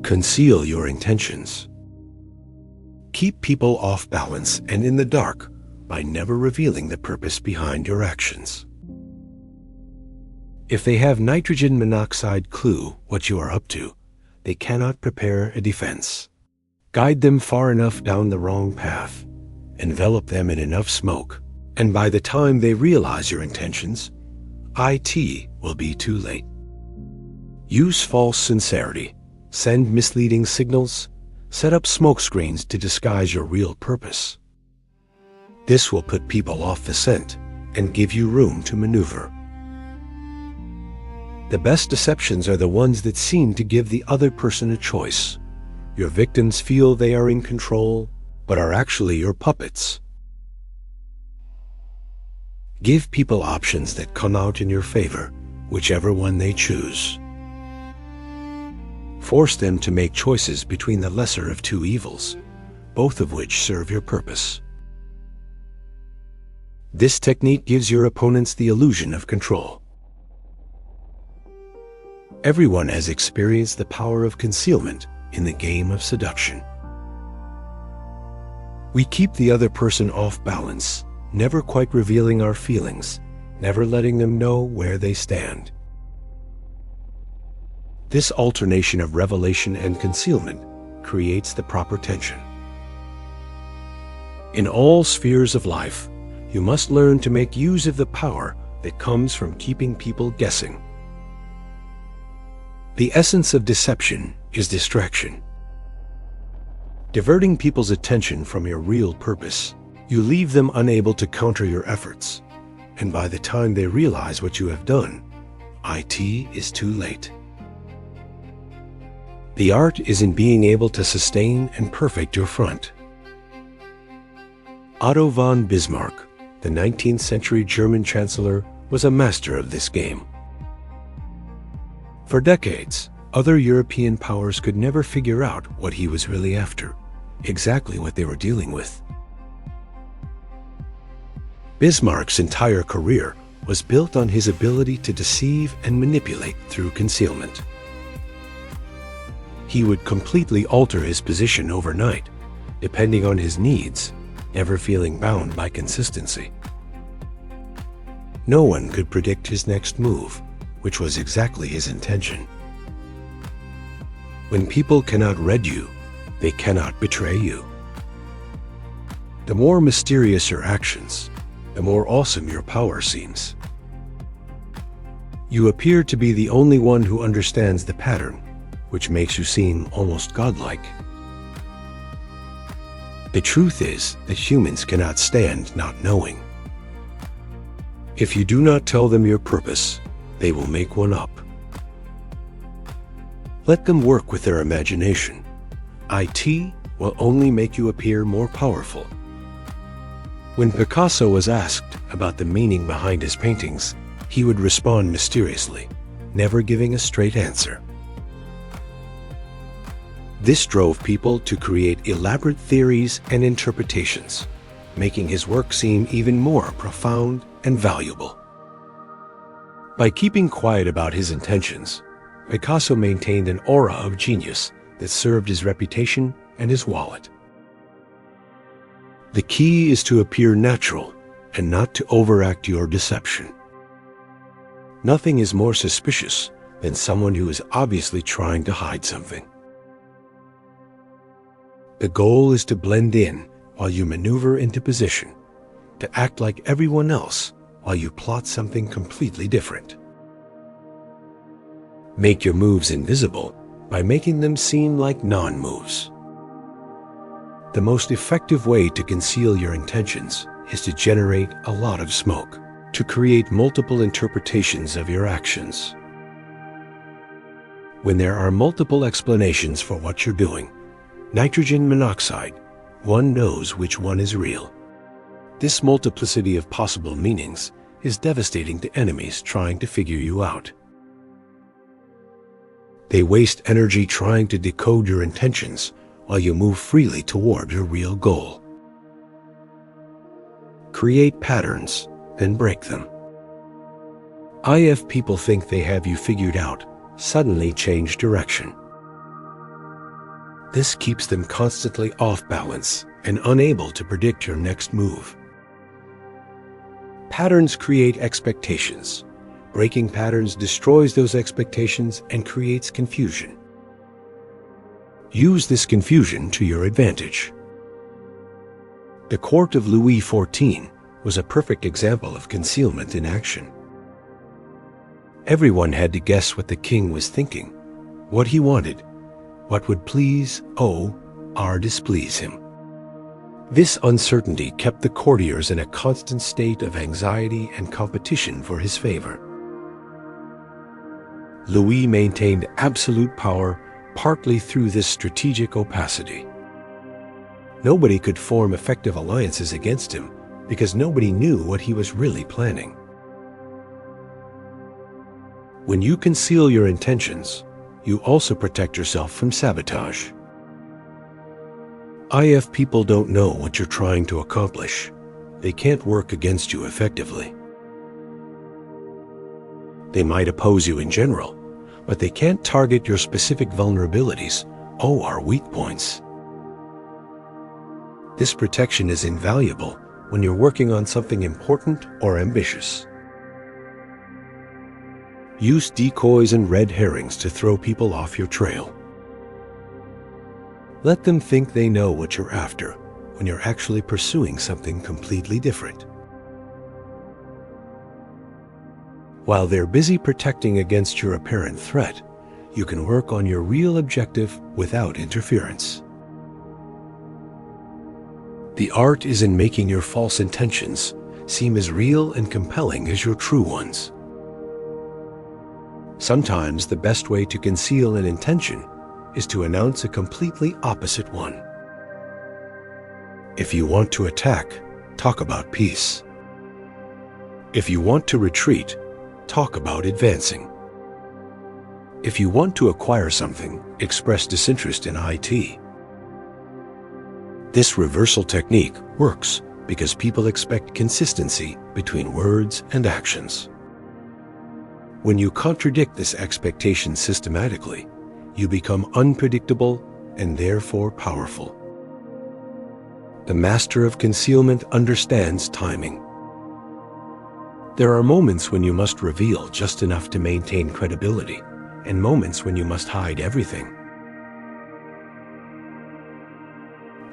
Conceal your intentions. Keep people off balance and in the dark by never revealing the purpose behind your actions. If they have nitrogen monoxide clue what you are up to, they cannot prepare a defense. Guide them far enough down the wrong path, envelop them in enough smoke, and by the time they realize your intentions, it will be too late. Use false sincerity, send misleading signals, set up smokescreens to disguise your real purpose. This will put people off the scent and give you room to maneuver. The best deceptions are the ones that seem to give the other person a choice. Your victims feel they are in control, but are actually your puppets. Give people options that come out in your favor, whichever one they choose. Force them to make choices between the lesser of two evils, both of which serve your purpose. This technique gives your opponents the illusion of control. Everyone has experienced the power of concealment in the game of seduction. We keep the other person off balance, never quite revealing our feelings, never letting them know where they stand. This alternation of revelation and concealment creates the proper tension. In all spheres of life, you must learn to make use of the power that comes from keeping people guessing. The essence of deception is distraction. Diverting people's attention from your real purpose, you leave them unable to counter your efforts, and by the time they realize what you have done, it is too late. The art is in being able to sustain and perfect your front. Otto von Bismarck, the 19th century German chancellor, was a master of this game. For decades, other European powers could never figure out what he was really after, exactly what they were dealing with. Bismarck's entire career was built on his ability to deceive and manipulate through concealment. He would completely alter his position overnight, depending on his needs, never feeling bound by consistency. No one could predict his next move, which was exactly his intention. When people cannot read you, they cannot betray you. The more mysterious your actions, the more awesome your power seems. You appear to be the only one who understands the pattern, which makes you seem almost godlike. The truth is that humans cannot stand not knowing. If you do not tell them your purpose, they will make one up. Let them work with their imagination. It will only make you appear more powerful. When Picasso was asked about the meaning behind his paintings, he would respond mysteriously, never giving a straight answer. This drove people to create elaborate theories and interpretations, making his work seem even more profound and valuable. By keeping quiet about his intentions, Picasso maintained an aura of genius that served his reputation and his wallet. The key is to appear natural and not to overact your deception. Nothing is more suspicious than someone who is obviously trying to hide something. The goal is to blend in while you maneuver into position, to act like everyone else while you plot something completely different. Make your moves invisible by making them seem like non-moves. The most effective way to conceal your intentions is to generate a lot of smoke, to create multiple interpretations of your actions. When there are multiple explanations for what you're doing, nitrogen monoxide, one knows which one is real. This multiplicity of possible meanings is devastating to enemies trying to figure you out. They waste energy trying to decode your intentions while you move freely toward your real goal. Create patterns, then break them. If people think they have you figured out, suddenly change direction. This keeps them constantly off balance and unable to predict your next move. Patterns create expectations. Breaking patterns destroys those expectations and creates confusion. Use this confusion to your advantage. The court of Louis XIV was a perfect example of concealment in action. Everyone had to guess what the king was thinking, what he wanted, what would please or displease him. This uncertainty kept the courtiers in a constant state of anxiety and competition for his favor. Louis maintained absolute power partly through this strategic opacity. Nobody could form effective alliances against him because nobody knew what he was really planning. When you conceal your intentions, you also protect yourself from sabotage. If people don't know what you're trying to accomplish, they can't work against you effectively. They might oppose you in general, but they can't target your specific vulnerabilities or weak points. This protection is invaluable when you're working on something important or ambitious. Use decoys and red herrings to throw people off your trail. Let them think they know what you're after when you're actually pursuing something completely different. While they're busy protecting against your apparent threat, you can work on your real objective without interference. The art is in making your false intentions seem as real and compelling as your true ones. Sometimes the best way to conceal an intention is to announce a completely opposite one. If you want to attack, talk about peace. If you want to retreat, talk about advancing. If you want to acquire something, express disinterest in IT. This reversal technique works because people expect consistency between words and actions. When you contradict this expectation systematically, you become unpredictable and therefore powerful. The master of concealment understands timing. There are moments when you must reveal just enough to maintain credibility, and moments when you must hide everything.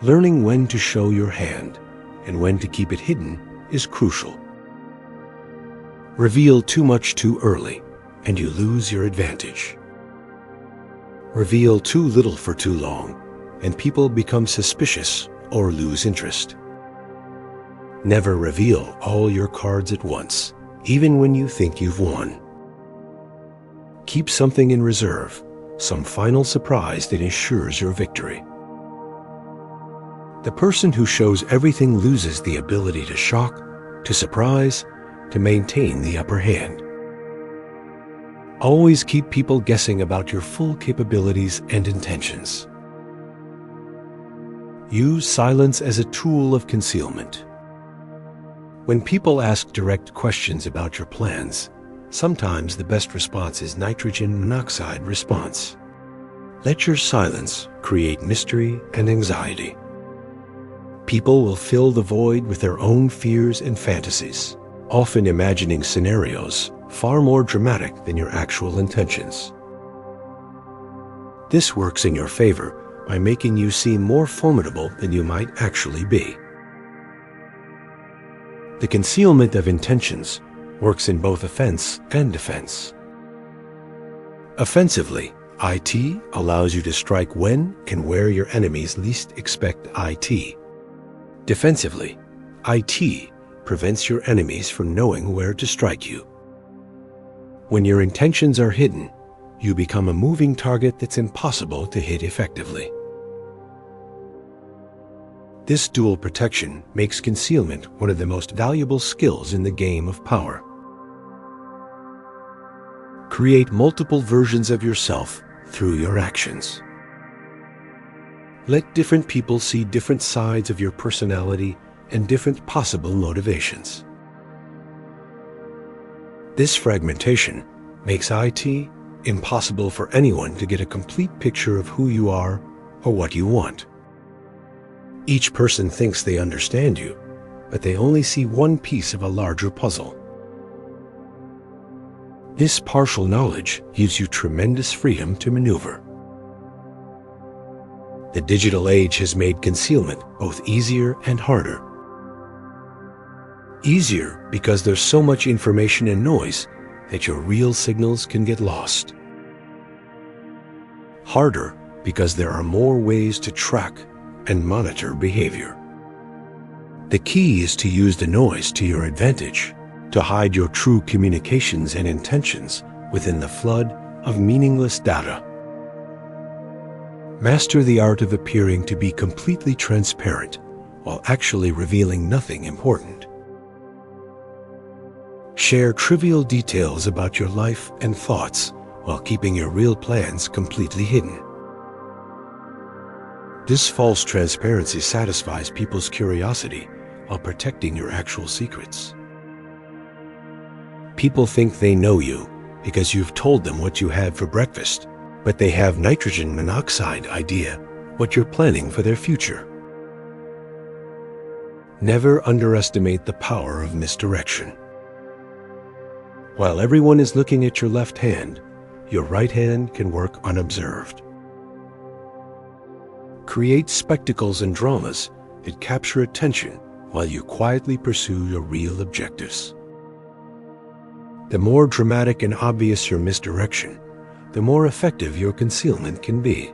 Learning when to show your hand and when to keep it hidden is crucial. Reveal too much too early, and you lose your advantage. Reveal too little for too long, and people become suspicious or lose interest. Never reveal all your cards at once, even when you think you've won. Keep something in reserve, some final surprise that ensures your victory. The person who shows everything loses the ability to shock, to surprise, to maintain the upper hand. Always keep people guessing about your full capabilities and intentions. Use silence as a tool of concealment. When people ask direct questions about your plans, sometimes the best response is nitrogen monoxide response. Let your silence create mystery and anxiety. People will fill the void with their own fears and fantasies, often imagining scenarios far more dramatic than your actual intentions. This works in your favor by making you seem more formidable than you might actually be. The concealment of intentions works in both offense and defense. Offensively, IT allows you to strike when and where your enemies least expect IT. Defensively, IT prevents your enemies from knowing where to strike you. When your intentions are hidden, you become a moving target that's impossible to hit effectively. This dual protection makes concealment one of the most valuable skills in the game of power. Create multiple versions of yourself through your actions. Let different people see different sides of your personality and different possible motivations. This fragmentation makes IT impossible for anyone to get a complete picture of who you are or what you want. Each person thinks they understand you, but they only see one piece of a larger puzzle. This partial knowledge gives you tremendous freedom to maneuver. The digital age has made concealment both easier and harder. Easier because there's so much information and noise that your real signals can get lost. Harder because there are more ways to track and monitor behavior. The key is to use the noise to your advantage, to hide your true communications and intentions within the flood of meaningless data. Master the art of appearing to be completely transparent while actually revealing nothing important. Share trivial details about your life and thoughts while keeping your real plans completely hidden. This false transparency satisfies people's curiosity while protecting your actual secrets. People think they know you because you've told them what you had for breakfast, but they have nitrogen monoxide idea what you're planning for their future. Never underestimate the power of misdirection. While everyone is looking at your left hand, your right hand can work unobserved. Create spectacles and dramas that capture attention while you quietly pursue your real objectives. The more dramatic and obvious your misdirection, the more effective your concealment can be.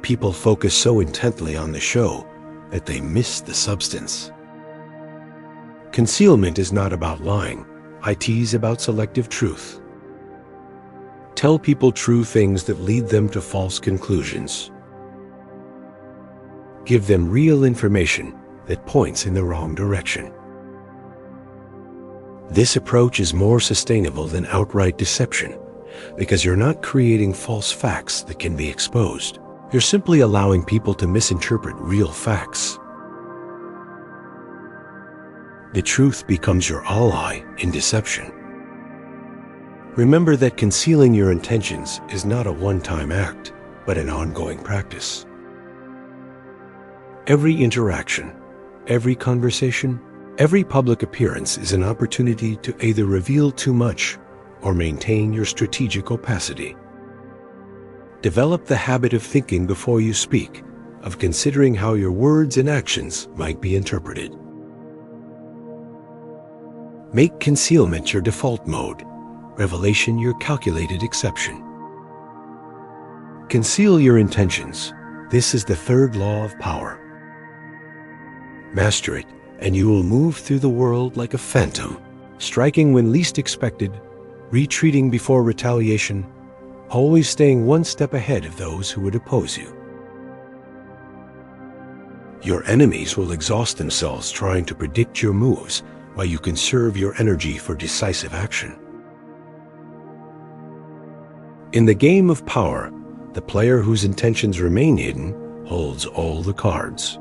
People focus so intently on the show that they miss the substance. Concealment is not about lying. It's about selective truth. Tell people true things that lead them to false conclusions. Give them real information that points in the wrong direction. This approach is more sustainable than outright deception because you're not creating false facts that can be exposed. You're simply allowing people to misinterpret real facts. The truth becomes your ally in deception. Remember that concealing your intentions is not a one-time act, but an ongoing practice. Every interaction, every conversation, every public appearance is an opportunity to either reveal too much or maintain your strategic opacity. Develop the habit of thinking before you speak, of considering how your words and actions might be interpreted. Make concealment your default mode, revelation your calculated exception. Conceal your intentions. This is the third law of power. Master it, and you will move through the world like a phantom, striking when least expected, retreating before retaliation, always staying one step ahead of those who would oppose you. Your enemies will exhaust themselves trying to predict your moves while you conserve your energy for decisive action. In the game of power, the player whose intentions remain hidden holds all the cards.